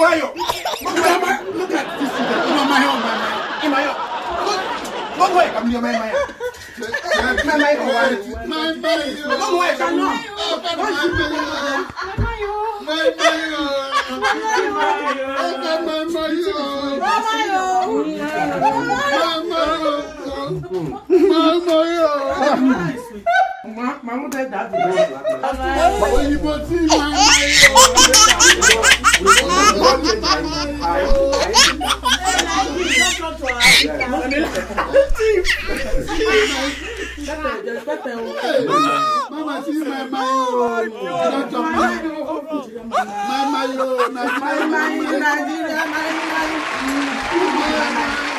Look at this. My Don't wait, I'm your man. Mama,